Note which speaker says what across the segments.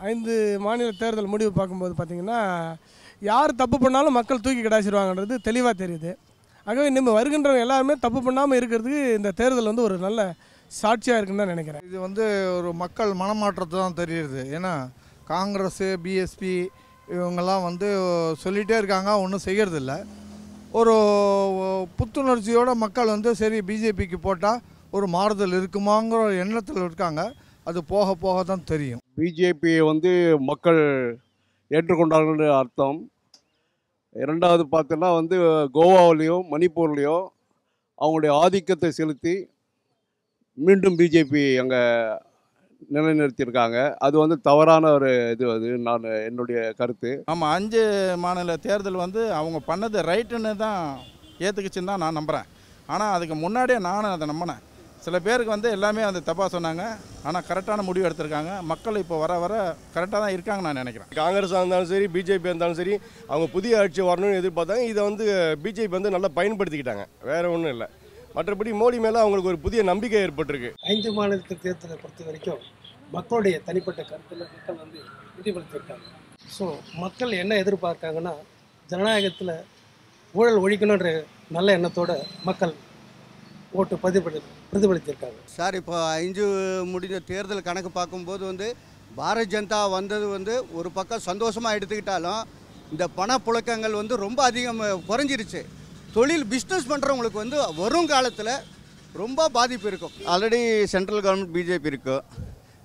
Speaker 1: 5 மாநில தேர்தல் முடிவு பார்க்கும்போது பார்த்திங்கன்னா, யார் தப்பு பண்ணாலும் மக்கள் தூக்கி கடாச்சிருவாங்கன்றது தெளிவாக தெரியுது. ஆகவே நம்ம வருகின்றவங்க எல்லாருமே தப்பு பண்ணாமல் இருக்கிறதுக்கு இந்த தேர்தல் வந்து ஒரு நல்ல சாட்சியாக இருக்குன்னு தான் நினைக்கிறேன்.
Speaker 2: இது வந்து ஒரு மக்கள் மனமாற்றத்தை தான் தெரியுது. ஏன்னா காங்கிரஸு, பிஎஸ்பி இவங்கெல்லாம் வந்து சொல்லிகிட்டே இருக்காங்க, ஒன்றும் செய்கிறதில்ல. ஒரு புத்துணர்ச்சியோட மக்கள் வந்து சரி பிஜேபிக்கு போட்டால் ஒரு மாறுதல் இருக்குமாங்கிற எண்ணத்தில் இருக்காங்க. அது போக போக தான் தெரியும்.
Speaker 3: பிஜேபியை வந்து மக்கள் ஏற்றுக்கொண்டார்கள் அர்த்தம். இரண்டாவது பார்த்தோன்னா வந்து கோவாவிலையும் மணிப்பூர்லேயும் அவங்களுடைய ஆதிக்கத்தை செலுத்தி மீண்டும் பிஜேபி அங்கே நிலைநிறுத்தியிருக்காங்க. அது வந்து தவறான ஒரு இது. அது என்னுடைய கருத்து.
Speaker 4: ஆமாம், 5 மாநில தேர்தல் வந்து அவங்க பண்ணது ரைட்டுன்னு தான் ஏற்றுக்குச்சுன்னு தான் நான் நம்புகிறேன். ஆனால் அதுக்கு முன்னாடியே நானும் அதை நம்பினேன். சில பேருக்கு வந்து எல்லாமே வந்து தப்பாக சொன்னாங்க, ஆனால் கரெக்டான முடிவு எடுத்திருக்காங்க. மக்கள் இப்போ வர வர கரெக்டாக தான் இருக்காங்க நான் நினைக்கிறேன்.
Speaker 5: காங்கிரஸாக இருந்தாலும் சரி, பிஜேபியாக இருந்தாலும் சரி, அவங்க புதிய ஆட்சி வரணும்னு எதிர்பார்த்தாங்க. இதை வந்து பிஜேபி வந்து நல்லா பயன்படுத்திக்கிட்டாங்க, வேறு ஒன்றும் இல்லை. மற்றபடி மோடி மேலே அவங்களுக்கு ஒரு புதிய நம்பிக்கை ஏற்பட்டிருக்கு.
Speaker 6: 5 மாநிலத்து தேர்தலை பொறுத்த வரைக்கும் மக்களுடைய தனிப்பட்ட கருத்தில் மக்கள் வந்து பிரதிபலித்திருக்காங்க. ஸோ மக்கள் என்ன எதிர்பார்க்காங்கன்னா, ஜனநாயகத்தில் ஊழல் ஒழிக்கணுன்ற நல்ல எண்ணத்தோட மக்கள் ஓட்டு பிரதிபலித்திருக்காங்க.
Speaker 7: சார், இப்போ 5 முடிஞ்ச தேர்தல் கணக்கு பார்க்கும்போது வந்து பாரதிய ஜனதா வந்தது வந்து ஒரு பக்கம் சந்தோஷமாக எடுத்துக்கிட்டாலும் இந்த பணப்புழக்கங்கள் வந்து ரொம்ப அதிகம் குறைஞ்சிருச்சு. தொழில் பிஸ்னஸ் பண்ணுறவங்களுக்கு வந்து வரும் காலத்தில் ரொம்ப பாதிப்பு இருக்கும். ஆல்ரெடி சென்ட்ரல் கவர்மெண்ட் பிஜேபி இருக்குது.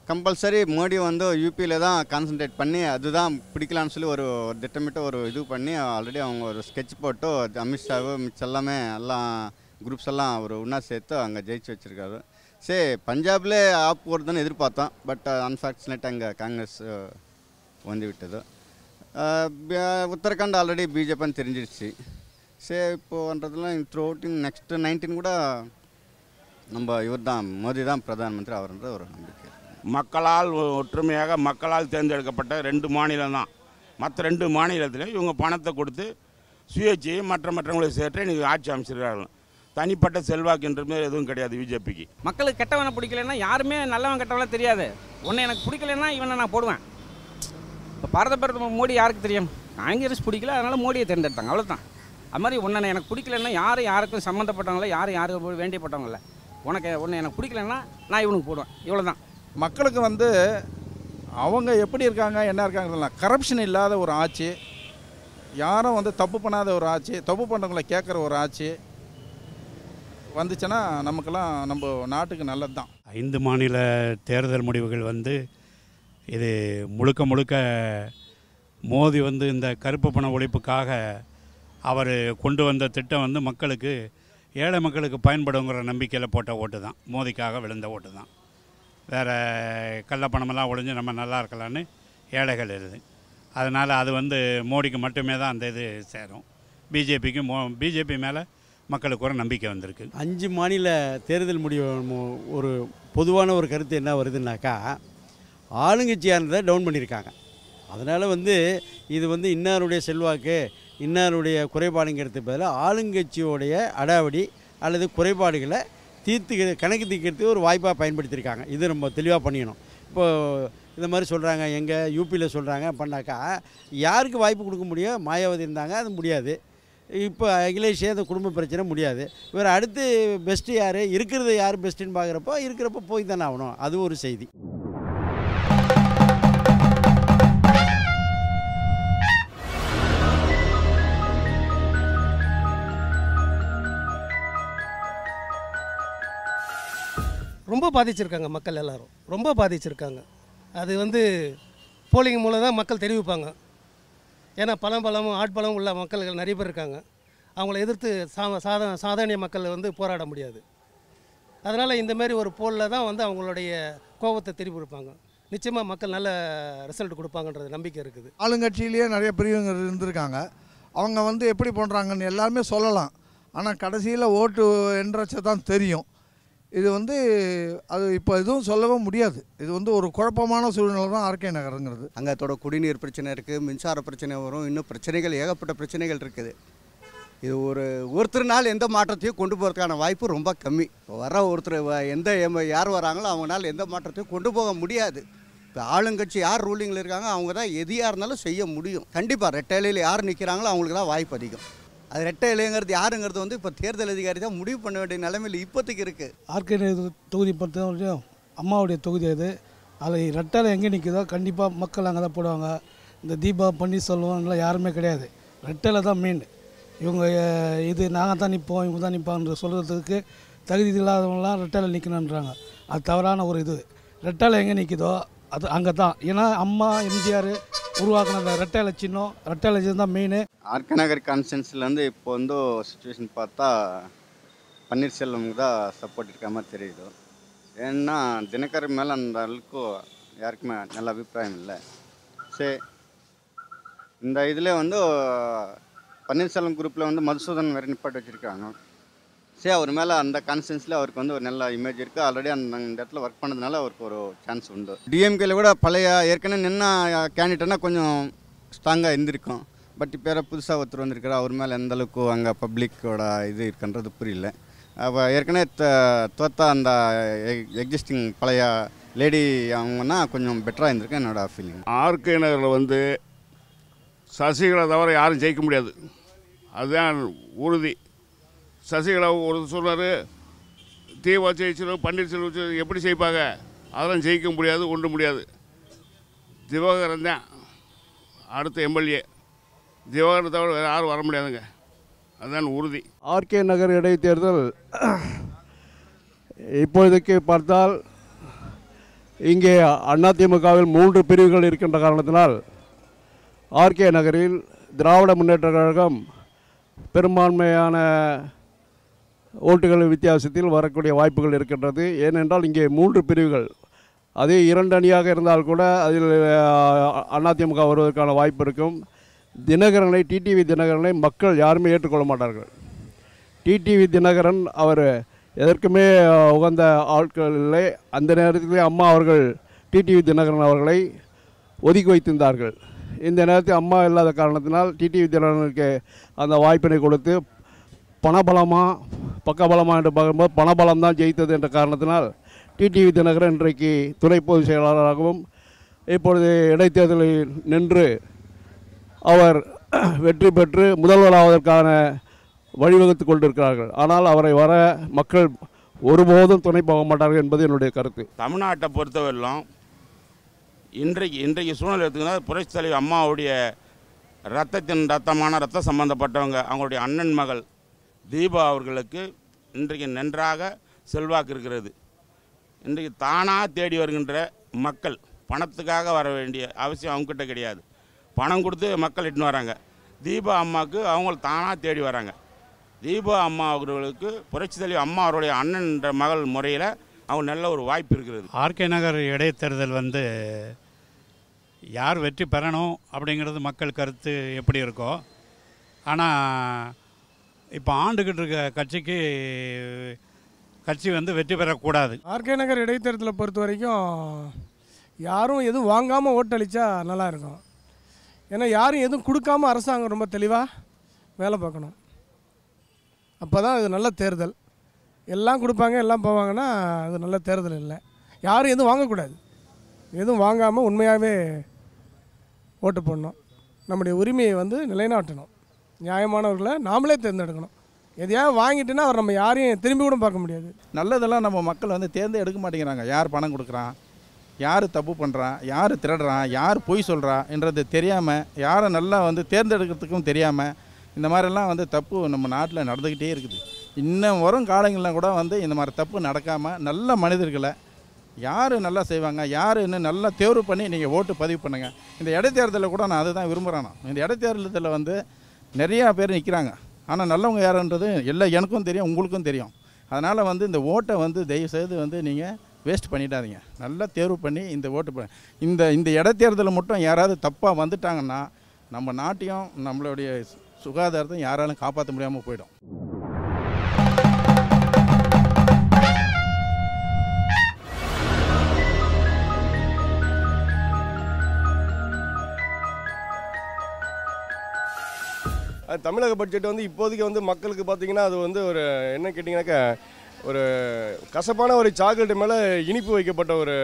Speaker 7: கம்பல்சரி மோடி வந்து யூபியில் தான் கான்சன்ட்ரேட் பண்ணி அதுதான் பிடிக்கலான்னு சொல்லி ஒரு திட்டமிட்ட ஒரு இது பண்ணி ஆல்ரெடி அவங்க ஒரு ஸ்கெட்ச் போட்டு அமித்ஷாவு மிச்சம் எல்லாமே எல்லாம் குரூப்ஸ் எல்லாம் ஒரு ஒன்றா சேர்த்து அங்கே ஜெயிச்சு வச்சுருக்காரு. சரி, பஞ்சாபில் ஆப் போகிறதுன்னு எதிர்பார்த்தோம். பட் அன்ஃபார்ச்சுனேட் அங்கே காங்கிரஸ் வந்து விட்டது. உத்தரகாண்ட் ஆல்ரெடி பிஜேபின்னு தெரிஞ்சிருச்சு. சரி, இப்போன்றதுலாம் த்ரூ அவுட் நெக்ஸ்ட் 19 கூட நம்ம இவர் தான் மோடி தான் பிரதான் மந்திரி அவர்ன்ற ஒரு நம்பிக்கை.
Speaker 8: மக்களால் ஒற்றுமையாக மக்களால் தேர்ந்தெடுக்கப்பட்ட 2 மாநிலம் தான். மற்ற 2 மாநிலத்திலையும் இவங்க பணத்தை கொடுத்து சுயேட்சையை மற்றவங்களை சேர்த்து இன்றைக்கி ஆட்சி அமைச்சிருக்கார்கள். தனிப்பட்ட செல்வாக்குன்றது எதுவும் கிடையாது பிஜேபிக்கு.
Speaker 9: மக்களுக்கு கெட்டவனை பிடிக்கலன்னா யாருமே நல்லவன் கெட்டவெல்லாம் தெரியாது. ஒன்று எனக்கு பிடிக்கலன்னா இவனை நான் போடுவேன். இப்போ பாரத பிரதமர் மோடி யாருக்கு தெரியும்? காங்கிரஸ் பிடிக்கல, அதனால் மோடியை தேர்ந்தெடுத்தாங்க, அவ்வளோதான். அது மாதிரி ஒன்று எனக்கு பிடிக்கலன்னா யாருக்கும் சம்மந்தப்பட்டவங்கள யாரும் வேண்டியப்பட்டவங்கள ஒன்று எனக்கு பிடிக்கலன்னா நான் இவனுக்கு போடுவேன், இவ்வளோ தான்.
Speaker 4: மக்களுக்கு வந்து அவங்க எப்படி இருக்காங்க என்ன இருக்காங்க, கரப்ஷன் இல்லாத ஒரு ஆட்சி, யாரும் வந்து தப்பு பண்ணாத ஒரு ஆட்சி, தப்பு பண்ணுறவங்களை கேட்குற ஒரு ஆட்சி வந்துச்சுன்னா நமக்கெல்லாம் நம்ம நாட்டுக்கு நல்லது தான்.
Speaker 10: 5 மாநில தேர்தல் முடிவுகள் வந்து இது முழுக்க மோடி வந்து இந்த கருப்பு பண ஒழிப்புக்காக அவர் கொண்டு வந்த திட்டம் வந்து மக்களுக்கு, ஏழை மக்களுக்கு பயன்படுங்கிற நம்பிக்கையில் போட்ட ஓட்டு தான், மோடிக்காக விழுந்த ஓட்டு தான். வேறு கள்ளப்பணமெல்லாம் ஒழிஞ்சு நம்ம நல்லா இருக்கலான்னு ஏழைகள் இருக்குது. அதனால் அது வந்து மோடிக்கு மட்டுமே தான் அந்த இது சேரும். பிஜேபிக்கு பிஜேபி மேலே மக்களுக்கு ஒரு நம்பிக்கை வந்திருக்கு.
Speaker 11: 5 மாநில தேர்தல் முடிவு ஒரு பொதுவான ஒரு கருத்து என்ன வருதுன்னாக்கா, ஆளுங்கட்சியானதை டவுன் பண்ணியிருக்காங்க. அதனால் வந்து இது வந்து இன்னாருடைய செல்வாக்கு, இன்னாருடைய குறைபாடுங்கிறது பதிலாக ஆளுங்கட்சியோடைய அடாவடி அல்லது குறைபாடுகளை கணக்கு தீர்க்கிறதுக்கு ஒரு வாய்ப்பாக பயன்படுத்தியிருக்காங்க. இது நம்ம தெளிவாக பண்ணிக்கணும். இப்போது இந்த மாதிரி சொல்கிறாங்க, எங்கள் யூபியில் சொல்கிறாங்க பண்ணாக்கா யாருக்கு வாய்ப்பு கொடுக்க முடியும்? மாயாவதி இருந்தாங்க, அது முடியாது. இப்போ அகிலேஷ் அந்த குடும்ப பிரச்சனை முடியாது. வேறு அடுத்து பெஸ்ட்டு யார், இருக்கிறது யார் பெஸ்ட்டுன்னு இருக்கிறப்போ போய் தானே ஆகணும். அது ஒரு செய்தி.
Speaker 6: ரொம்ப பாதிச்சிருக்காங்க மக்கள் எல்லோரும், ரொம்ப பாதிச்சிருக்காங்க. அது வந்து போலிங் மூலம் தான் மக்கள் தெரிவிப்பாங்க. ஏன்னா பழமும் ஆட்பலம் உள்ள மக்கள் நிறைய பேர் இருக்காங்க. அவங்கள எதிர்த்து சாதாரண மக்கள் வந்து போராட முடியாது. அதனால் இந்தமாரி ஒரு போலில் தான் வந்து அவங்களுடைய கோபத்தை திருப்பியிருப்பாங்க. நிச்சயமாக மக்கள் நல்ல ரிசல்ட் கொடுப்பாங்கன்றது நம்பிக்கை இருக்குது.
Speaker 2: ஆளுங்கட்சியிலேயே நிறைய பிரிவுங்க இருந்திருக்காங்க. அவங்க வந்து எப்படி பண்ணுறாங்கன்னு எல்லாருமே சொல்லலாம். ஆனால் கடைசியில் ஓட்டு என்றச்ச தான் தெரியும். இது வந்து அது இப்போ எதுவும் சொல்லவும் முடியாது. இது வந்து ஒரு குழப்பமான சூழ்நிலை தான் ஆர்கே நகருங்கிறது.
Speaker 7: அங்கே அதோட குடிநீர் பிரச்சனை இருக்குது, மின்சார பிரச்சனை வரும், இன்னும் பிரச்சனைகள் ஏகப்பட்ட பிரச்சனைகள் இருக்குது. இது ஒருத்தர்னால் எந்த மாற்றத்தையும் கொண்டு போகிறதுக்கான வாய்ப்பு ரொம்ப கம்மி. வர ஒருத்தர் யார் வராங்களோ அவங்களால எந்த மாற்றத்தையும் கொண்டு போக முடியாது. இப்போ ஆளுங்கட்சி யார் ரூலிங்கில் இருக்காங்க அவங்க தான் எதையாக இருந்தாலும் செய்ய முடியும். கண்டிப்பாக ரெட்டை இலையில் யார் நிற்கிறாங்களோ அவங்களுக்கு தான் வாய்ப்பு அதிகம். அது ரெட்டை இலைங்கிறது யாருங்கிறது வந்து இப்போ தேர்தல் அதிகாரி தான் முடிவு பண்ண வேண்டிய நிலைமையில் இப்போதைக்கு இருக்குது.
Speaker 12: ஆர்கே தொகுதி பொறுத்தவரையும் அம்மாவுடைய தொகுதி அது. அது ரெட்டை இலை எங்கே நிற்குதோ கண்டிப்பாக மக்கள் அங்கே தான் போடுவாங்க. இந்த தீபா பன்னீர்செல்வம்லாம் யாருமே கிடையாது. ரெட்டை இலை தான் மெயின். இவங்க இது நாங்கள் தான் நிற்போம் இவங்க தான் நிற்பான்ற சொல்கிறதுக்கு தகுதி இல்லாதவங்களாம் ரெட்டை இலை நிற்கணுன்றாங்க. அது தவறான ஒரு இது. ரெட்டை இலை எங்கே நிற்குதோ அது அங்கே தான். ஏன்னா அம்மா எம்ஜிஆர் உருவாக்கின அந்த ரெட்டை இலை சின்னம், ரெட்டை இலை தான் மெயின்.
Speaker 13: ஆர்கே நகர் கான்ஸ்டன்சிலேருந்து இப்போ வந்து சுச்சுவேஷன் பார்த்தா பன்னீர்செல்வமுக்கு தான் சப்போர்ட் இருக்க மாதிரி தெரியுது. ஏன்னா தினகரன் மேலே அந்த அளவுக்கு யாருக்குமே நல்ல அபிப்பிராயம் இல்லை. சரி, இந்த இதில் வந்து பன்னீர்செல்வம் குரூப்பில் வந்து மதுசூதன் வேறு நிப்பாட்டு வச்சுருக்காங்க. சரி, அவர் மேலே அந்த கான்ஸ்டன்ஸில் அவருக்கு வந்து ஒரு நல்ல இமேஜ் இருக்குது. ஆல்ரெடி அந்த இடத்துல ஒர்க் பண்ணதுனால அவருக்கு ஒரு சான்ஸ் உண்டு. டிஎம்கேல கூட பழைய ஏற்கனவே நின்ன கேண்டிடேட்னா கொஞ்சம் ஸ்ட்ராங்காக இருந்திருக்கும். பட் இப்போ வேறு புதுசாக ஒருத்தர் வந்திருக்காரு. அவர் மேலே எந்த அளவுக்கு அங்கே பப்ளிக்கோட இது இருக்குன்றது புரியல. அப்போ ஏற்கனவே தோத்தா அந்த எக்ஸிஸ்டிங் பழைய லேடி அவங்கன்னா கொஞ்சம் பெட்டராக இருந்திருக்கு என்னோடய ஃபீலிங்.
Speaker 14: ஆர்கே நகரில் வந்து சசிகலா தவிர யாரும் ஜெயிக்க முடியாது, அதுதான் உறுதி. சசிகலா ஒரு சொன்னார் தீபா ஜெயிச்சிடும் பன்னீர்செல்வம் எப்படி ஜெயிப்பாங்க, அதெல்லாம் ஜெயிக்க முடியாது, ஒன்றும் முடியாது. திவாகரன் தான் அடுத்த எம்எல்ஏ. திவாகரன் தவிர வேறு யாரும் வர முடியாதுங்க, அதுதான் உறுதி.
Speaker 3: ஆர்கே நகர் இடைத்தேர்தல் இப்பொழுதுக்கு பார்த்தால் இங்கே அதிமுகவில் 3 பிரிவுகள் இருக்கின்ற காரணத்தினால் ஆர்கே நகரில் திராவிட முன்னேற்றக் கழகம் பெரும்பான்மையான ஓட்டுகள் வித்தியாசத்தில் வரக்கூடிய வாய்ப்புகள் இருக்கின்றது. ஏனென்றால் இங்கே 3 பிரிவுகள், அதே 2 அணியாக இருந்தால் கூட அதில் அதிமுக வருவதற்கான வாய்ப்பு இருக்கும். தினகரனை, டிடிவி தினகரனை மக்கள் யாருமே ஏற்றுக்கொள்ள மாட்டார்கள். டிடிவி தினகரன் அவர் எதற்குமே உகந்த ஆட்கள் இல்லை. அந்த நேரத்திலே அம்மா அவர்கள் டிடிவி தினகரன் அவர்களை ஒதுக்கி வைத்திருந்தார்கள். இந்த நேரத்தில் அம்மா இல்லாத காரணத்தினால் டிடிவி தினகரனுக்கு அந்த வாய்ப்பினை கொடுத்து பணபலமாக பக்கபலமாக என்று பார்க்கும்போது பணபலம் தான் ஜெயித்தது என்ற காரணத்தினால் டிடிவி தினகரன் இன்றைக்கு துணை பொதுச் செயலாளராகவும் இப்பொழுது இடைத்தேர்தலில் நின்று அவர் வெற்றி பெற்று முதல்வராவதற்கான வழிவகுத்து கொண்டிருக்கிறார்கள். ஆனால் அவரை வர மக்கள் ஒருபோதும் துணை போக மாட்டார்கள் என்பது என்னுடைய கருத்து.
Speaker 8: தமிழ்நாட்டை பொறுத்தவரையிலும் இன்றைக்கு சூழ்நிலை எடுத்துக்கினா புரட்சித் தலைவர் அம்மாவுடைய ரத்தமான ரத்த சம்பந்தப்பட்டவங்க அவங்களுடைய அண்ணன் மகள் தீபா அவர்களுக்கு இன்றைக்கு நன்றாக செல்வாக்கு இருக்கிறது. இன்றைக்கு தானாக தேடி வருகின்ற மக்கள், பணத்துக்காக வர வேண்டிய அவசியம் அவங்ககிட்ட கிடையாது. பணம் கொடுத்து மக்கள் இட்டுன்னு வராங்க. தீபா அம்மாவுக்கு அவங்க தானாக தேடி வராங்க. தீபா அம்மா அவர்களுக்கு புரட்சித் தலைவர் அம்மா அவருடைய அண்ணன் என்ற மகள் முறையில் அவங்க நல்ல ஒரு வாய்ப்பு இருக்கிறது.
Speaker 10: ஆர்கே நகர் இடைத்தேர்தல் வந்து யார் வெற்றி பெறணும் அப்படிங்கிறது மக்கள் கருத்து எப்படி இருக்கோ, ஆனால் இப்போ ஆண்டுகிட்டு இருக்க கட்சி வந்து வெற்றி பெறக்கூடாது.
Speaker 1: ஆர்கே நகர் இடைத்தேர்தலை பொறுத்த வரைக்கும் யாரும் எதுவும் வாங்காமல் ஓட்டளித்தா நல்லாயிருக்கும். ஏன்னா யாரும் எதுவும் கொடுக்காம அரசாங்கம் ரொம்ப தெளிவாக வேலை பார்க்கணும். அப்போ தான் அது நல்ல தேர்தல். எல்லாம் கொடுப்பாங்க எல்லாம் போவாங்கன்னா அது நல்ல தேர்தல் இல்லை. யாரும் எதுவும் வாங்கக்கூடாது. எதுவும் வாங்காமல் உண்மையாகவே ஓட்டு போடணும். நம்முடைய உரிமையை வந்து நிலைநாட்டணும். நியாயமானவர்களை நாமளே தேர்ந்தெடுக்கணும். எதையாவது வாங்கிட்டுன்னா அவர் நம்ம யாரையும் திரும்பி கூட பார்க்க முடியாது.
Speaker 4: நல்லதெல்லாம் நம்ம மக்கள் வந்து தேர்ந்தெடுக்க மாட்டேங்கிறாங்க. யார் பணம் கொடுக்குறான், யார் தப்பு பண்ணுறான், யார் திருடுறான், யார் பொய் சொல்கிறான்ன்றது தெரியாமல், யாரை நல்லா வந்து தேர்ந்தெடுக்கிறதுக்கும் தெரியாமல் இந்த மாதிரிலாம் வந்து தப்பு நம்ம நாட்டில் நடந்துக்கிட்டே இருக்குது. இன்னும் வரும் காலங்களில் கூட வந்து இந்த மாதிரி தப்பு நடக்காமல் நல்ல மனிதர்களை யார் நல்லா செய்வாங்க, யார் இன்னும் நல்லா தேர்வு பண்ணி நீங்கள் ஓட்டு பதிவு பண்ணுங்கள். இந்த இடைத்தேர்தலில் கூட நான் அதுதான் விரும்புகிறேன். இந்த இடைத்தேர்தலில் வந்து நிறையா பேர் நிற்கிறாங்க. ஆனால் நல்லவங்க யாருன்றது எல்லாம் எனக்கும் தெரியும், உங்களுக்கும் தெரியும். அதனால் வந்து இந்த ஓட்டை வந்து தயவுசெய்து வந்து நீங்கள் வேஸ்ட் பண்ணிடாதீங்க. நல்லா தேர்வு பண்ணி இந்த ஓட்டு இந்த இடைத்தேர்தலில் மட்டும் யாராவது தப்பாக வந்துட்டாங்கன்னா நம்ம நாட்டையும் நம்மளுடைய சுகாதாரத்தையும் யாராலும் காப்பாற்ற முடியாமல் போயிடும்.
Speaker 5: அது தமிழக பட்ஜெட் வந்து இப்போதைக்கு வந்து மக்களுக்கு பார்த்திங்கன்னா அது வந்து ஒரு என்ன கேட்டிங்கனாக்கா ஒரு கசப்பான ஒரு சாக்லேட் மேலே இனிப்பு வைக்கப்பட்ட ஒரு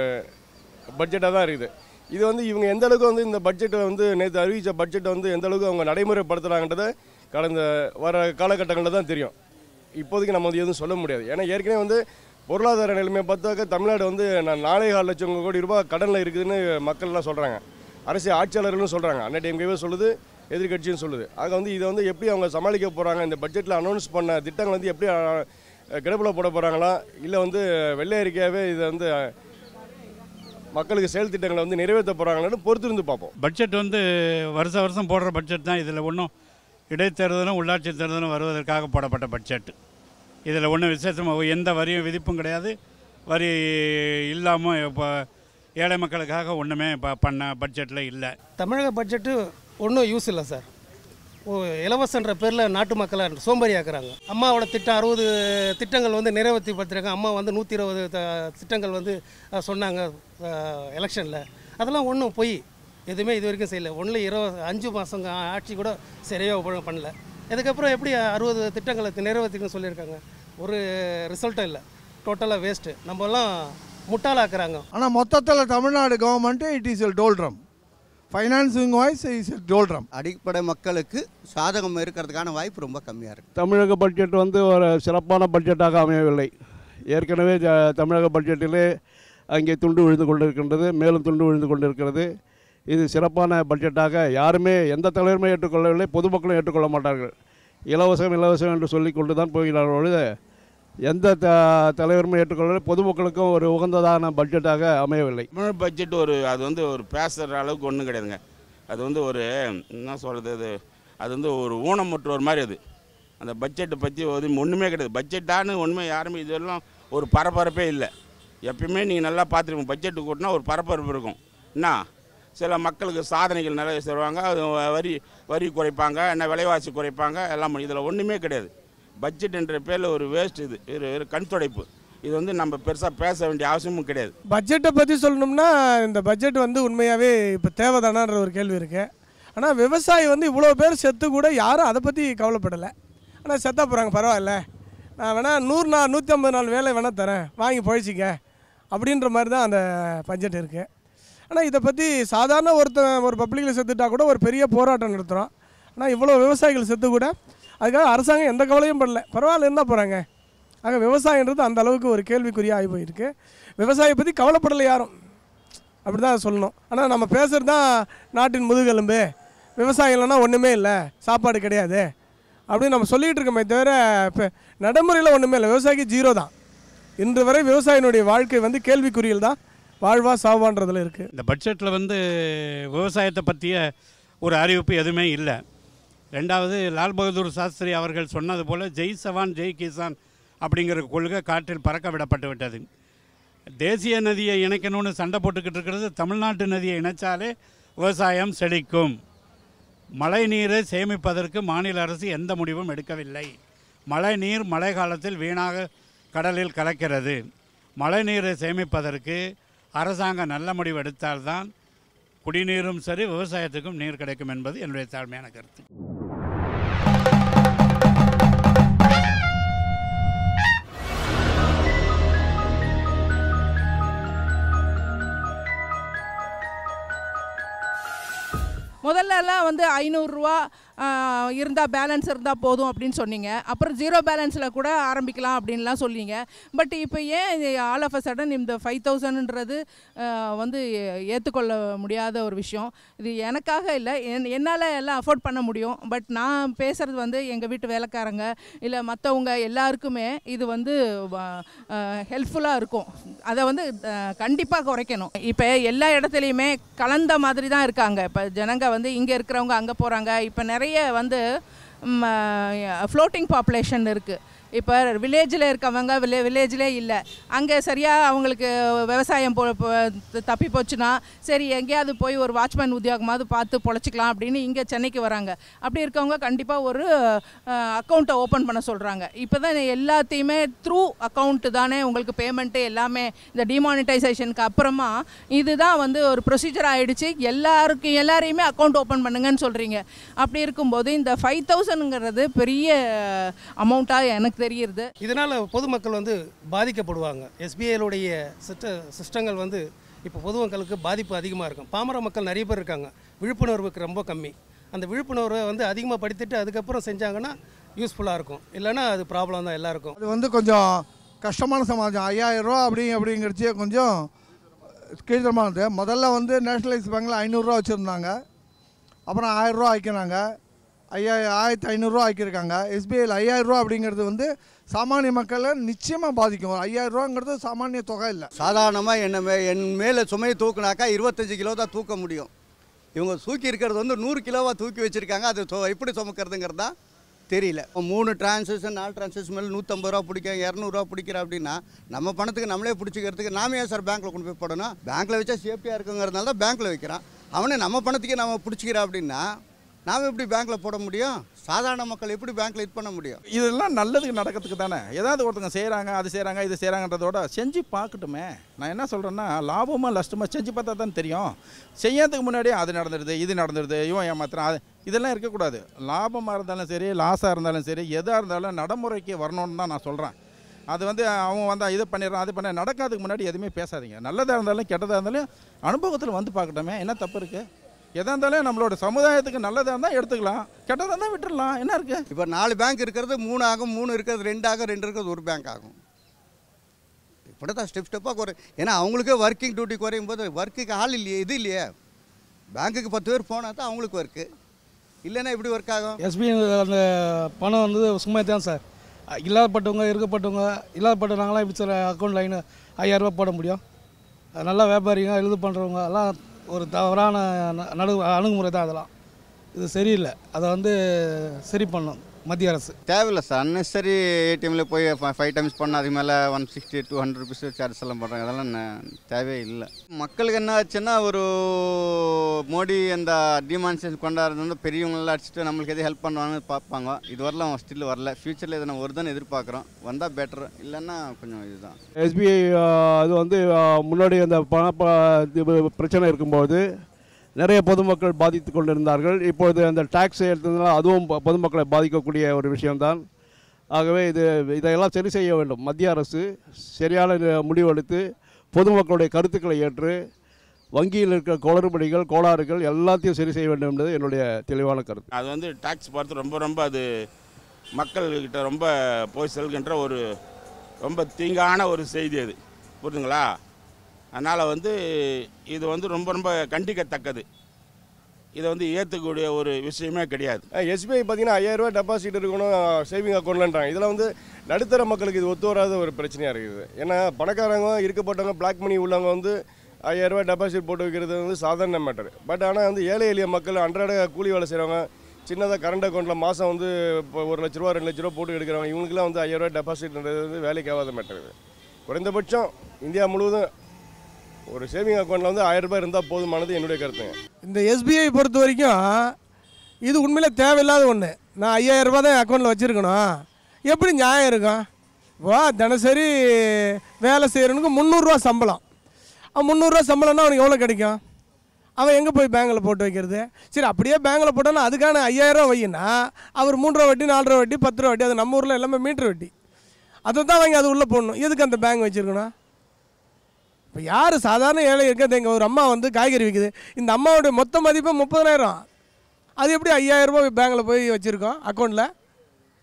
Speaker 5: பட்ஜெட்டாக தான் இருக்குது. இது வந்து இவங்க எந்த அளவுக்கு வந்து இந்த பட்ஜெட்டை வந்து நேற்று அறிவித்த பட்ஜெட்டை வந்து எந்த அளவுக்கு அவங்க நடைமுறைப்படுத்துகிறாங்கன்றதை கடந்த வர காலகட்டங்களில் தான் தெரியும். இப்போதைக்கு நம்ம வந்து எதுவும் சொல்ல முடியாது. ஏன்னா ஏற்கனவே வந்து பொருளாதார நிலைமையை பார்த்தாக்க தமிழ்நாடு வந்து 4.4 லட்சம் கோடி ரூபாய் கடனில் இருக்குதுன்னு மக்கள்லாம் சொல்கிறாங்க, அரசியல் ஆட்சியாளர்களும் சொல்கிறாங்க, அண்ணாடிஎம்கேவே சொல்லுது, எதிர்கட்சியும் சொல்லுது. ஆக வந்து இதை வந்து எப்படி அவங்க சமாளிக்க போகிறாங்க, இந்த பட்ஜெட்டில் அனௌன்ஸ் பண்ண திட்டங்கள் வந்து எப்படி கிடப்பில் போட போகிறாங்களா, இல்லை வந்து வெள்ளை அறிக்கையாகவே இதை வந்து மக்களுக்கு செயல் திட்டங்களை வந்து நிறைவேற்ற போகிறாங்கன்னு பொறுத்திருந்து பார்ப்போம்.
Speaker 10: பட்ஜெட் வந்து வருஷம் போடுற பட்ஜெட் தான். இதில் ஒன்றும் இடைத்தேர்தலும் உள்ளாட்சி தேர்தலும் வருவதற்காக போடப்பட்ட பட்ஜெட். இதில் ஒன்றும் விசேஷமாக எந்த வரியும் விதிப்பும் கிடையாது. வரி இல்லாமல் இப்போ ஏழை மக்களுக்காக ஒன்றுமே பண்ண பட்ஜெட்டில் இல்லை.
Speaker 6: தமிழக பட்ஜெட்டு ஒன்றும் யூஸ் இல்லை சார். இலவசன்ற பேரில் நாட்டு மக்களை சோம்பேறி ஆக்குறாங்க. அம்மாவோட திட்டம் 60 திட்டங்கள் வந்து நிறைவேற்றி படுத்திருக்காங்க. அம்மா வந்து 120 திட்டங்கள் வந்து சொன்னாங்க எலெக்ஷனில். அதெல்லாம் ஒன்றும் பொய், எதுவுமே இது வரைக்கும் செய்யலை. ஒன்லி 5 மாதம் ஆட்சி கூட சரியாக பண்ணல. இதுக்கப்புறம் எப்படி 60 திட்டங்களை நிறைவேற்றிக்கணும்னு சொல்லியிருக்காங்க. ஒரு ரிசல்ட்டும் இல்லை, டோட்டலாக வேஸ்ட்டு. நம்மலாம் முட்டாளாக்குறாங்க.
Speaker 2: ஆனால் மொத்தத்தில் Tamil Nadu government it is a doldrum, financing wise is a doldrum.
Speaker 7: அடிப்படை மக்களுக்கு சாதகம் இருக்கிறதுக்கான வாய்ப்பு ரொம்ப கம்மியாக இருக்குது.
Speaker 3: தமிழக பட்ஜெட் வந்து ஒரு சிறப்பான பட்ஜெட்டாக அமையவில்லை. ஏற்கனவே தமிழக பட்ஜெட்டிலே அங்கே துண்டு விழுந்து கொண்டிருக்கின்றது, மேலும் துண்டு விழுந்து கொண்டிருக்கிறது. இது சிறப்பான பட்ஜெட்டாக யாருமே எந்த தலைவருமே ஏற்றுக்கொள்ளவில்லை, பொதுமக்களும் ஏற்றுக்கொள்ள மாட்டார்கள். இலவசம் என்று சொல்லிக்கொண்டு தான் போகிறார்கள். எந்த தலைவருமே ஏற்றுக்கொள்ளவில்லை, பொதுமக்களுக்கும் ஒரு உகந்ததான பட்ஜெட்டாக அமையவில்லை.
Speaker 8: தமிழ் பட்ஜெட் அது வந்து ஒரு பேசுகிற அளவுக்கு ஒன்றும் கிடையாதுங்க. அது வந்து ஒரு என்ன சொல்கிறது, அது வந்து ஒரு ஊனமுற்றோர் மாதிரி. அது அந்த பட்ஜெட்டை பற்றி ஒன்றுமே கிடையாது. பட்ஜெட்டானு ஒன்றுமே யாருமே இதெல்லாம் ஒரு பரபரப்பே இல்லை. எப்பயுமே நீங்கள் நல்லா பார்த்துருப்போம், பட்ஜெட்டு கூட்டினா ஒரு பரபரப்பு இருக்கும். என்ன சில மக்களுக்கு சாதனைகள் நிறைய செய்வாங்க, வரி குறைப்பாங்க, என்ன விலைவாசி குறைப்பாங்க, எல்லாம். இதில் ஒன்றுமே கிடையாது. பட்ஜெட் என்ற பேரில் ஒரு வேஸ்ட், இது ஒரு கண் துடைப்பு. இது வந்து நம்ம பெருசாக பேச வேண்டிய அவசியமும் கிடையாது.
Speaker 1: பட்ஜெட்டை பற்றி சொல்லணும்னா இந்த பட்ஜெட் வந்து உண்மையாகவே இப்போ தேவைதானான்ற ஒரு கேள்வி இருக்குது. ஆனால் விவசாயி வந்து இவ்வளோ பேர் செத்து கூட யாரும் அதை பற்றி கவலைப்படலை. ஆனால் செத்தா போகிறாங்க, பரவாயில்ல, நான் வேணால் 150 நாள் வேலை வேணால் தரேன், வாங்கி பழிச்சிக்க அப்படின்ற மாதிரி தான் அந்த பட்ஜெட் இருக்குது. ஆனால் இதை பற்றி சாதாரண ஒரு பப்ளிக்கில் செத்துட்டா கூட ஒரு பெரிய போராட்டம் நடத்துகிறோம். ஆனால் இவ்வளோ விவசாயிகள் செத்து கூட அதுக்காக அரசாங்கம் எந்த கவலையும் பண்ணல, பரவாயில்ல இருந்தால் போகிறாங்க. ஆக விவசாயன்றது அந்த அளவுக்கு ஒரு கேள்விக்குறியாக ஆகி போயிருக்கு. விவசாயியை பற்றி கவலைப்படலை யாரும், அப்படி தான் சொல்லணும். ஆனால் நம்ம பேசுகிறது தான் நாட்டின் முதுகெலும்பு, விவசாயம் இல்லைன்னா ஒன்றுமே இல்லை, சாப்பாடு கிடையாது அப்படின்னு நம்ம சொல்லிகிட்டு இருக்கோமே தவிர இப்போ நடைமுறையில் ஒன்றுமே இல்லை. விவசாயிக்கு 0 தான். இன்று வரை விவசாயினுடைய வாழ்க்கை வந்து கேள்விக்குறியில் தான் வாழ்வா சாவான்றதில் இருக்குது.
Speaker 10: இந்த பட்ஜெட்டில் வந்து விவசாயத்தை பற்றிய ஒரு அறிவிப்பு எதுவுமே இல்லை. ரெண்டாவது, லால் பகதூர் சாஸ்திரி அவர்கள் சொன்னது போல் ஜெய் சவான் ஜெய் கிசான் அப்படிங்கிற கொள்கை காற்றில் பறக்க விடப்பட்டு விட்டது. தேசிய நதியை இணைக்கணும்னு சண்டை போட்டுக்கிட்டு இருக்கிறது. தமிழ்நாட்டு நதியை இணைச்சாலே விவசாயம் செழிக்கும். மழை நீரை சேமிப்பதற்கு மாநில அரசு எந்த முடிவும் எடுக்கவில்லை. மழை நீர் மழை காலத்தில் வீணாக கடலில் கலக்கிறது. மழை நீரை சேமிப்பதற்கு அரசாங்கம் நல்ல முடிவு எடுத்தால்தான் குடிநீரும் சரி விவசாயத்துக்கும் நீர் கிடைக்கும் என்பது என்னுடைய தாழ்மையான கருத்து.
Speaker 15: முதல்லலாம் வந்து 500 ரூபா இருந்தால் பேலன்ஸ் இருந்தால் போதும் அப்படின்னு சொன்னீங்க. அப்புறம் 0 பேலன்ஸில் கூட ஆரம்பிக்கலாம் அப்படின்லாம் சொல்லிங்க. பட் இப்போ ஏன் ஆல் ஆஃப் அ சடன் இந்த 5000ன்றது வந்து ஏற்றுக்கொள்ள முடியாத ஒரு விஷயம். இது எனக்காக இல்லை, என்னால் எல்லாம் அஃபோர்ட் பண்ண முடியும். பட் நான் பேசுகிறது வந்து எங்கள் வீட்டு வேலைக்காரங்க இல்லை மற்றவங்க எல்லாருக்குமே இது வந்து ஹெல்ப்ஃபுல்லாக இருக்கும். அதை வந்து கண்டிப்பாக குறைக்கணும். இப்போ எல்லா இடத்துலையுமே கலந்த மாதிரி தான் இருக்காங்க. இப்போ ஜனங்க வந்து இங்கே இருக்கிறவங்க அங்கே போகிறாங்க. இப்போ நிறைய வந்து ஃப்ளோட்டிங் பாப்புலேஷன் இருக்குது. இப்போ வில்லேஜில் இருக்கவங்க வில்லேஜிலே இல்லை, அங்கே சரியாக அவங்களுக்கு விவசாயம் தப்பி போச்சுன்னா சரி எங்கேயாவது போய் ஒரு வாட்ச்மேன் உத்தியோகமாவது பார்த்து பொழைச்சிக்கலாம் அப்படின்னு இங்கே சென்னைக்கு வராங்க. அப்படி இருக்கவங்க கண்டிப்பாக ஒரு அக்கௌண்ட்டை ஓப்பன் பண்ண சொல்கிறாங்க. இப்போ தான் எல்லாத்தையுமே த்ரூ அக்கௌண்ட்டு தானே உங்களுக்கு பேமெண்ட்டு எல்லாமே. இந்த டிமானிட்டைசேஷனுக்கு அப்புறமா இதுதான் வந்து ஒரு ப்ரொசீஜர் ஆகிடுச்சு. எல்லாரையுமே அக்கௌண்ட் ஓப்பன் பண்ணுங்கன்னு சொல்கிறீங்க. அப்படி இருக்கும்போது இந்த 5000ங்கிறது பெரிய அமௌண்ட்டாக எனக்கு தெரியுது.
Speaker 6: இதனால் பொதுமக்கள் வந்து பாதிக்கப்படுவாங்க. எஸ்பிஐலுடைய சிஸ்டங்கள் வந்து இப்போ பொதுமக்களுக்கு பாதிப்பு அதிகமாக இருக்கும். பாமர மக்கள் நிறைய பேர் இருக்காங்க, விழிப்புணர்வுக்கு ரொம்ப கம்மி. அந்த விழிப்புணர்வை வந்து அதிகமாக படித்துட்டு அதுக்கப்புறம் செஞ்சாங்கன்னா யூஸ்ஃபுல்லாக இருக்கும். இல்லைன்னா அது ப்ராப்ளம் தான் எல்லாருக்கும்.
Speaker 2: அது வந்து கொஞ்சம் கஷ்டமான சமாஜம். 5000 ரூபா அப்படிங்கிறச்சே கொஞ்சம் கீழ்த்தரமானது. முதல்ல வந்து நேஷ்னலைஸ் பேங்கில் 500 ரூபா வச்சுருந்தாங்க, அப்புறம் 1000 ரூபா ஆக்கினாங்க, 1500 ரூபா ஆக்கியிருக்காங்க. எஸ்பிஐயில் 5000 ரூபா அப்படிங்கிறது வந்து சாமானிய மக்களை நிச்சயமாக பாதிக்கும். 5000 ரூபாங்கிறது சாமானிய தொகை இல்லை.
Speaker 7: சாதாரணமாக என் மேலே சுமையை தூக்குனாக்கா 25 கிலோ தான் தூக்க முடியும். இவங்க தூக்கி இருக்கிறது வந்து 100 கிலோவாக தூக்கி வச்சுருக்காங்க. அது எப்படி சுமக்கிறதுங்கிறது தான் தெரியல. 3 டிரான்சாக்ஷன் 4 டிரான்சாக்ஷன் மேலே 150 ரூபா பிடிக்கிறேன், 200 ரூபா பிடிக்கிறேன் அப்படின்னா நம்ம பணத்துக்கு நம்மளே பிடிச்சிக்கிறதுக்கு நாம ஏன் சார் பேங்க்கில் கொண்டு போய் போடணும்? பேங்க்கில் வச்சா சேஃப்டியாக இருக்குங்கிறதுனால தான் பேங்க்கில் வைக்கிறான். அவனே நம்ம பணத்துக்கே நம்ம பிடிச்சிக்கிறோம் அப்படின்னா நாம் எப்படி பேங்க்கில் போட முடியும்? சாதாரண மக்கள் எப்படி பேங்க்கில் இது பண்ண முடியும்?
Speaker 4: இதெல்லாம் நல்லதுக்கு நடக்கிறதுக்கு தானே. ஏதாவது ஒருத்தங்க செய்கிறாங்க, அது செய்கிறாங்க, இது செய்கிறாங்கன்றதோட செஞ்சு பார்க்கட்டுமே. நான் என்ன சொல்கிறேன்னா, லாபமாக நஷ்டமாக செஞ்சு பார்த்தா தான் தெரியும். செய்யறதுக்கு முன்னாடியே அது நடந்துடுது, இது நடந்துடுது, இவன் ஏமாத்துறான், அது இதெல்லாம் இருக்கக்கூடாது. லாபமாக இருந்தாலும் சரி, லாஸாக இருந்தாலும் சரி, எதாக இருந்தாலும் நடைமுறைக்கு வரணும்னு தான் நான் சொல்கிறேன். அது வந்து அவன் வந்தால் இதை பண்ணிடுறான், அது பண்ண நடக்காதுக்கு முன்னாடி எதுவுமே பேசாதீங்க. நல்லதாக இருந்தாலும் கெட்டதாக இருந்தாலும் அனுபவத்தில் வந்து பார்க்கட்டுமே, என்ன தப்பு இருக்குது? எதாக இருந்தாலும் நம்மளோட சமுதாயத்துக்கு நல்லதாக இருந்தால் எடுத்துக்கலாம், கெட்டதாக இருந்தால் விட்டுடலாம், என்ன இருக்குது?
Speaker 7: இப்போ 4 பேங்க் இருக்கிறது 3 ஆகும், 3 இருக்கிறது 2 ஆகும், 2 இருக்கிறது 1 பேங்க் ஆகும். இப்படி தான் ஸ்டெப்பாக குறையும். ஏன்னா அவங்களுக்கே ஒர்க்கிங் டியூட்டி குறையும் போது ஒர்க்குக்கு ஆள் இல்லையே, இது இல்லையே. பேங்க்குக்கு 10 பேர் போனால் தான் அவங்களுக்கு ஒர்க்கு, இல்லைன்னா எப்படி ஒர்க் ஆகும்?
Speaker 12: எஸ்பிஐ அந்த பணம் வந்து சும்மா தான் சார். இல்லாதப்பட்டவங்க இருக்கப்பட்டவங்க இல்லாதப்பட்டவங்களாம் எப்படி சார் அக்கௌண்ட் லைன் 5000 ரூபா போட முடியும்? நல்லா வியாபாரிங்க எழுது பண்ணுறவங்க எல்லாம் ஒரு தவறான அணுகுமுறை தான். அதெல்லாம் இது சரியில்லை. அதை வந்து சரி பண்ணணும் மத்திய அரசு.
Speaker 13: தேவையில்லை சார். அன்னெசரி ஏடிஎம்மில் போய் 5 டைம்ஸ் பண்ணால் அதுக்கு மேலே 160 200 ருபீஸ் சார்ஜஸ் எல்லாம் பண்ணுறாங்க. அதெல்லாம் தேவையே இல்லை. மக்களுக்கு என்ன ஆச்சுன்னா, ஒரு மோடி அந்த டிமானிசேஷன் கொண்டாடுறது வந்து பெரியவங்களெல்லாம் அடிச்சுட்டு நம்மளுக்கு எதுவும் ஹெல்ப் பண்ணுவாங்கன்னு பார்ப்பாங்க. இது வரலாம் ஸ்டில் வரல. ஃப்யூச்சரில் இதை நம்ம வருதுன்னு எதிர்பார்க்குறோம். வந்தால் பெட்டர், இல்லைன்னா கொஞ்சம் இதுதான்.
Speaker 3: எஸ்பிஐ அது வந்து முன்னாடி அந்த பிரச்சனை இருக்கும்போது நிறைய பொதுமக்கள் பாதித்து கொண்டிருந்தார்கள். இப்பொழுது அந்த டாக்ஸ் எடுத்ததுனால அதுவும் பொதுமக்களை பாதிக்கக்கூடிய ஒரு விஷயம்தான். ஆகவே இதையெல்லாம் சரி செய்ய வேண்டும். மத்திய அரசு சரியான முடிவெடுத்து பொதுமக்களுடைய கருத்துக்களை ஏற்று வங்கியில் இருக்கிற குளறுபடிகள் கோளாறுகள் எல்லாத்தையும் சரி செய்ய வேண்டும் என்பது என்னுடைய தெளிவான கருத்து.
Speaker 8: அது வந்து டாக்ஸ் பார்த்து ரொம்ப அது மக்கள்கிட்ட ரொம்ப போய் செல்கின்ற ஒரு ரொம்ப தீங்கான ஒரு செய்தி அது, புரியுதுங்களா? அதனால் வந்து இது வந்து ரொம்ப கண்டிக்கத்தக்கது. இதை வந்து ஏற்றுக்கூடிய ஒரு விஷயமே கிடையாது.
Speaker 5: எஸ்பிஐ பார்த்தீங்கன்னா 5000 ரூபா டெபாசிட் இருக்கணும் சேவிங் அக்கௌண்ட்லன்றாங்க. இதில் வந்து நடுத்தர மக்களுக்கு இது ஒத்து வராத ஒரு பிரச்சனையாக இருக்குது. ஏன்னா பணக்காரங்க இருக்கப்பட்டவங்க பிளாக் மணி உள்ளவங்க வந்து 5000 ரூபா டெபாசிட் போட்டு வைக்கிறது வந்து சாதாரண மேட்டர். பட் ஆனால் வந்து ஏழை எளிய மக்கள் அன்றாட கூலி வேலை செய்கிறவங்க, சின்னதாக கரண்ட் அக்கௌண்ட்டில் மாதம் வந்து இப்போ 1 லட்ச ரூபா 2 லட்ச ரூபா போட்டு எடுக்கிறவங்க, இவங்களுக்குலாம் வந்து 5000 ரூபா டெபாசிட்ன்றது வந்து வேலைக்கு ஆகாத மேட்டர். குறைந்தபட்சம் இந்தியா முழுவதும் ஒரு சேவிங் அக்கௌண்ட்டில் வந்து 1000 ரூபாய் இருந்தால் போதுமானது என்னுடைய கருத்துங்க.
Speaker 1: இந்த எஸ்பிஐ பொறுத்த வரைக்கும் இது உண்மையிலே தேவையில்லாத ஒன்று. நான் 5000 ரூபா தான் அக்கௌண்ட்டில் வச்சுருக்கணும், எப்படி நியாயம் இருக்கும்? வா தினசரி வேலை செய்கிறவனுக்கு 300 ரூபா சம்பளம். 300 ரூபா சம்பளம்னா அவனுக்கு எவ்வளோ கிடைக்கும்? அவன் எங்கே போய் பேங்கில் போட்டு வைக்கிறது? சரி, அப்படியே பேங்கில் போட்டானா அதுக்கான 5000 ரூபா வையினா அவர் 3 ரூபா வட்டி 4 ரூபா வட்டி 10 ரூபா வட்டி, அது நம்ம ஊரில் எல்லாமே மீட்டர் வட்டி, அதை தான் வாங்கி அது உள்ளே போடணும். எதுக்கு அந்த பேங்க் வச்சுருக்கணும்? இப்போ யார் சாதாரண ஏழை இருக்க, எங்கள் ஒரு அம்மா வந்து காய்கறி விற்குது, இந்த அம்மாவுடைய மொத்த மதிப்பு 30,000. அது எப்படி 5000 ரூபா பேங்கில் போய் வச்சுருக்கோம் அக்கௌண்ட்டில்?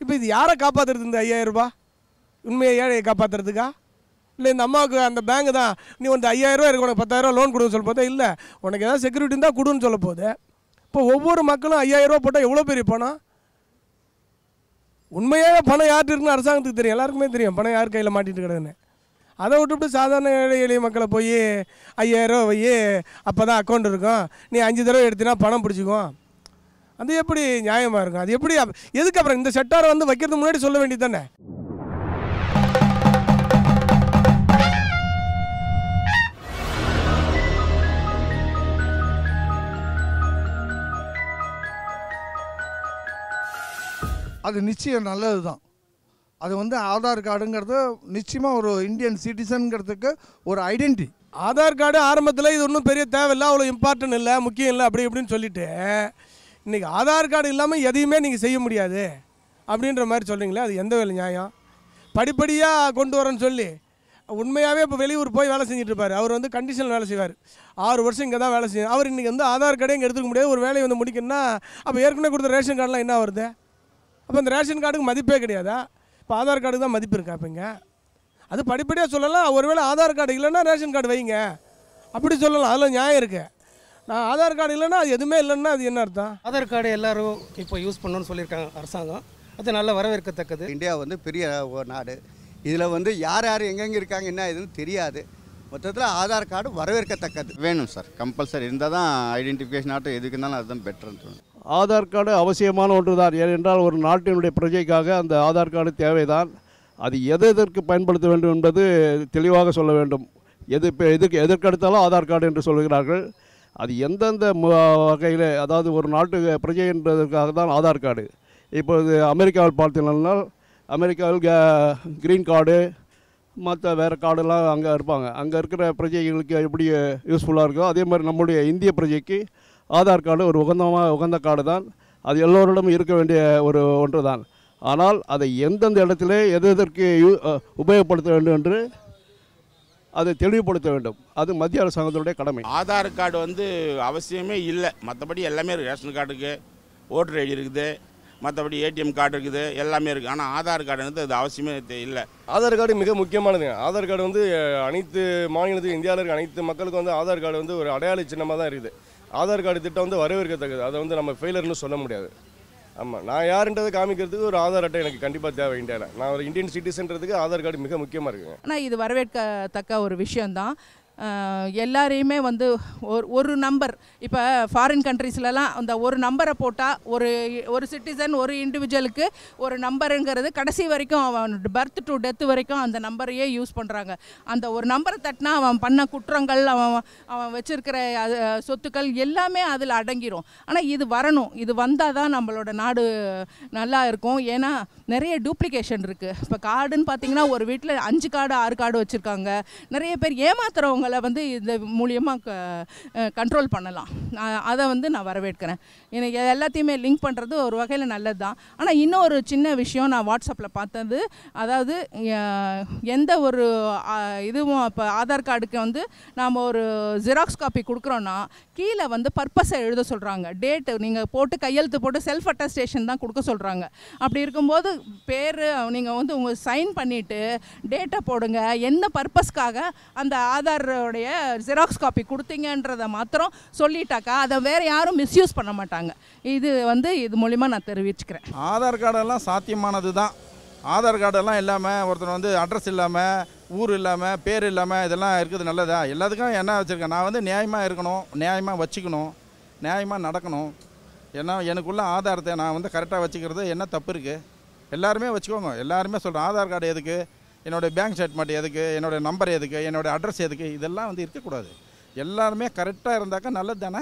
Speaker 1: இப்போ இது யாரை காப்பாற்றுறது? இந்த 5000 ரூபா உண்மையை ஏழையை காப்பாற்றுறதுக்கா? இல்லை இந்த அம்மாவுக்கு அந்த பேங்கு தான் நீ வந்து 5000 ரூபா இருக்கு, உனக்கு 10,000 ரூபா லோன் கொடுன்னு சொல்ல போதே, இல்லை உனக்கு ஏதாவது செக்யூரிட்டி இருந்தால் கொடுன்னு சொல்ல போகுது. இப்போ ஒவ்வொரு மக்களும் 5000 ரூபா போட்டால் எவ்வளோ பெரிய பணம்? உண்மையாக பணம் யார்கிட்ட இருக்குன்னு அரசாங்கத்துக்கு தெரியும், எல்லாருக்குமே தெரியும் பணம் யார் கையில் மாட்டிட்டு கிடக்குன்னு. அதை விட்டுவிட்டு சாதாரண ஏழை எளிய மக்களை போய் 5000 ரூபா வை, அப்போ தான் அக்கௌண்ட் இருக்கும், நீ 5 தடவை எடுத்தினா பணம் பிடிச்சிக்கும், அது எப்படி நியாயமாக இருக்கும்? அது எப்படி? எதுக்கு அப்புறம் இந்த செட்டாரை வந்து வைக்கிறதுக்கு முன்னாடி சொல்ல வேண்டியது தானே?
Speaker 2: அது நிச்சயம் நல்லது தான். அது வந்து ஆதார் கார்டுங்கிறது நிச்சயமாக ஒரு இந்தியன் சிட்டிசனுங்கிறதுக்கு ஒரு ஐடென்டிட்டி.
Speaker 1: ஆதார் கார்டு ஆரம்பத்தில் இது ஒன்றும் பெரிய தேவையில்லை, அவ்வளோ இம்பார்ட்டன்ட் இல்லை, முக்கியம் இல்லை அப்படி இப்படின்னு சொல்லிவிட்டு இன்றைக்கி ஆதார் கார்டு இல்லாமல் எதையுமே நீங்கள் செய்ய முடியாது அப்படின்ற மாதிரி சொல்கிறீங்களே, அது எந்த வேலை நியாயம்? படிப்படியாக கொண்டு வரேன்னு சொல்லி உண்மையாகவே இப்போ வெளியூர் போய் வேலை செஞ்சுட்டு இருப்பார். அவர் வந்து கண்டிஷனில் வேலை செய்வார். 6 வருஷம் இங்கே தான் வேலை செய்யும். அவர் இன்றைக்கி வந்து ஆதார் கார்டே இங்கே எடுத்துக்க முடியாது. ஒரு வேலையை வந்து முடிக்கணும்னா அப்போ ஏற்கனவே கொடுத்த ரேஷன் கார்டெலாம் என்ன வருது? அப்போ அந்த ரேஷன் கார்டுக்கு மதிப்பே கிடையாதா? இப்போ ஆதார் கார்டுக்கு தான் மதிப்பு இருக்கா? அப்போங்க அது படிப்படியாக சொல்லலாம். ஒருவேளை ஆதார் கார்டு இல்லைன்னா ரேஷன் கார்டு வைங்க, அப்படி சொல்லலாம். அதில் நியாயம் இருக்குது. நான் ஆதார் கார்டு இல்லைன்னா அது எதுவுமே இல்லைன்னா அது என்ன அர்த்தம்?
Speaker 6: ஆதார் கார்டு எல்லோரும் இப்போ யூஸ் பண்ணணும்னு சொல்லியிருக்காங்க அரசாங்கம். அது நல்ல வரவேற்கத்தக்கது.
Speaker 7: இந்தியா வந்து பெரிய ஒரு நாடு. இதில் வந்து யார் யார் எங்கெங்கே இருக்காங்க என்ன இதுன்னு தெரியாது. மொத்தத்தில் ஆதார் கார்டு வரவேற்கத்தக்கது.
Speaker 13: வேணும் சார், கம்பல்சரி இருந்தால் தான் ஐடென்டிஃபிகேஷன் ஆகட்டும் எதுக்கு இருந்தாலும் அதுதான் பெட்டர்னு தோணும்.
Speaker 3: ஆதார் கார்டு அவசியமான ஒன்று தான். ஏனென்றால் ஒரு நாட்டினுடைய பிரஜைக்காக அந்த ஆதார் கார்டு தேவைதான். அது எதற்கு பயன்படுத்த வேண்டும் என்பது தெளிவாக சொல்ல வேண்டும். எதற்கெடுத்தாலும் ஆதார் கார்டு என்று சொல்கிறார்கள். அது எந்தெந்த வகையில், அதாவது ஒரு நாட்டு பிரஜை என்பதற்காக தான் ஆதார் கார்டு. இப்போது அமெரிக்காவில் பார்த்தீங்கன்னா அமெரிக்காவில் க்ரீன் கார்டு மற்ற வேறு கார்டெல்லாம் அங்கே இருப்பாங்க. அங்கே இருக்கிற பிரஜைகளுக்கு எப்படி யூஸ்ஃபுல்லாக இருக்கோ அதே மாதிரி நம்முடைய இந்திய பிரஜைக்கு ஆதார் கார்டு ஒரு உகந்த கார்டு தான். அது எல்லோரிடமும் இருக்க வேண்டிய ஒன்று தான். ஆனால் அதை எந்தெந்த இடத்துல எதற்கு உபயோகப்படுத்த வேண்டும் என்று அதை தெளிவுபடுத்த வேண்டும். அது மத்திய அரசாங்கத்தினுடைய கடமை.
Speaker 8: ஆதார் கார்டு வந்து அவசியமே இல்லை. மற்றபடி எல்லாமே இருக்குது. ரேஷன் கார்டு இருக்குது, ஓட்டர் ஐடி இருக்குது, மற்றபடி ஏடிஎம் கார்டு இருக்குது, எல்லாமே இருக்குது. ஆனால் ஆதார் கார்டு வந்து அது அவசியமே இல்லை.
Speaker 5: ஆதார் கார்டு மிக முக்கியமானதுங்க. ஆதார் கார்டு வந்து அனைத்து மாநிலத்துக்கு, இந்தியாவில் இருக்க அனைத்து மக்களுக்கும் வந்து ஆதார் கார்டு வந்து ஒரு அடையாள சின்னமாக தான் இருக்குது. ஆதார் கார்டு திட்டம் வந்து வரவேற்கத்தக்கது. அதை வந்து நம்ம ஃபெயிலர்னு சொல்ல முடியாது. ஆமாம், நான் யாருன்றதை காமிக்கிறதுக்கு ஒரு ஆதார் அட்டை எனக்கு கண்டிப்பாக தேவை. இந்தியாவில் நான் ஒரு இந்தியன் சிட்டிசன்றதுக்கு ஆதார் கார்டு மிக முக்கியமாக இருக்குங்க.
Speaker 15: ஆனால் இது வரவேற்கத்தக்க ஒரு விஷயந்தான். எல்லாரையுமே வந்து ஒரு நம்பர், இப்போ ஃபாரின் கண்ட்ரீஸ்லலாம் அந்த ஒரு நம்பரை போட்டால் ஒரு சிட்டிசன் ஒரு இண்டிவிஜுவலுக்கு ஒரு நம்பருங்கிறது கடைசி வரைக்கும் அவன் பர்த் டு டெத்து வரைக்கும் அந்த நம்பரையே யூஸ் பண்ணுறாங்க. அந்த ஒரு நம்பரை தட்டினா அவன் பண்ண குற்றங்கள், அவன் வச்சுருக்கிற சொத்துக்கள் எல்லாமே அதில் அடங்கிடும். ஆனால் இது வரணும். இது வந்தால் தான் நம்மளோட நாடு நல்லா இருக்கும். ஏன்னா நிறைய டூப்ளிகேஷன் இருக்குது. இப்போ கார்டுன்னு பார்த்தீங்கன்னா ஒரு வீட்டில் 5 கார்டு 6 கார்டு வச்சுருக்காங்க. நிறைய பேர் ஏமாத்துறவங்க வந்து இந்த மூலியமாக கண்ட்ரோல் பண்ணலாம். அதை வந்து நான் வரவேற்கிறேன். எனக்கு எல்லாத்தையுமே லிங்க் பண்ணுறது ஒரு வகையில் நல்லது தான். ஆனால் இன்னும் ஒரு சின்ன விஷயம் நான் வாட்ஸ்அப்பில் பார்த்தது, அதாவது எந்த ஒரு இதுவும் இப்போ ஆதார் கார்டுக்கு வந்து நாம் ஒரு ஜெராக்ஸ் காப்பி கொடுக்குறோன்னா கீழே வந்து பர்பஸை எழுத சொல்கிறாங்க. டேட்டு நீங்கள் போட்டு கையெழுத்து போட்டு செல்ஃப் அட்டஸ்டேஷன் தான் கொடுக்க சொல்கிறாங்க. அப்படி இருக்கும்போது பேர் நீங்கள் வந்து உங்கள் சைன் பண்ணிவிட்டு டேட்டை போடுங்க. என்ன பர்பஸ்க்காக அந்த ஆதார் உடைய ஜெராக்ஸ் காப்பி கொடுத்தீங்கன்றதை மாத்திரம் சொல்லிட்டாக்கா அதை வேறு யாரும் மிஸ்யூஸ் பண்ண மாட்டாங்க. இது மூலிமா நான் தெரிவிச்சுக்கிறேன்.
Speaker 4: ஆதார் கார்டெல்லாம் சாத்தியமானது தான். ஆதார் கார்டெல்லாம் இல்லாமல் ஒருத்தர் வந்து அட்ரஸ் இல்லாமல், ஊர் இல்லாமல், பேர் இல்லாமல் இதெல்லாம் இருக்குது நல்லதா? எல்லாத்துக்கும் என்ன வச்சுருக்கேன், நான் வந்து நியாயமாக இருக்கணும், நியாயமாக வச்சுக்கணும், நியாயமாக நடக்கணும். ஏன்னா எனக்குள்ள ஆதாரத்தை நான் வந்து கரெக்டாக வச்சுக்கிறது என்ன தப்பு இருக்குது? எல்லாருமே வச்சுக்கோங்க. எல்லாருமே சொல்கிறேன், ஆதார் கார்டு எதுக்கு, என்னோடய பேங்க் ஸ்டேட்மெண்ட் எதுக்கு, என்னோடய நம்பர் எதுக்கு, என்னோடய அட்ரஸ் எதுக்கு, இதெல்லாம் வந்து இருக்கக்கூடாது. எல்லாருமே கரெக்டாக இருந்தாக்கா நல்லது தானே.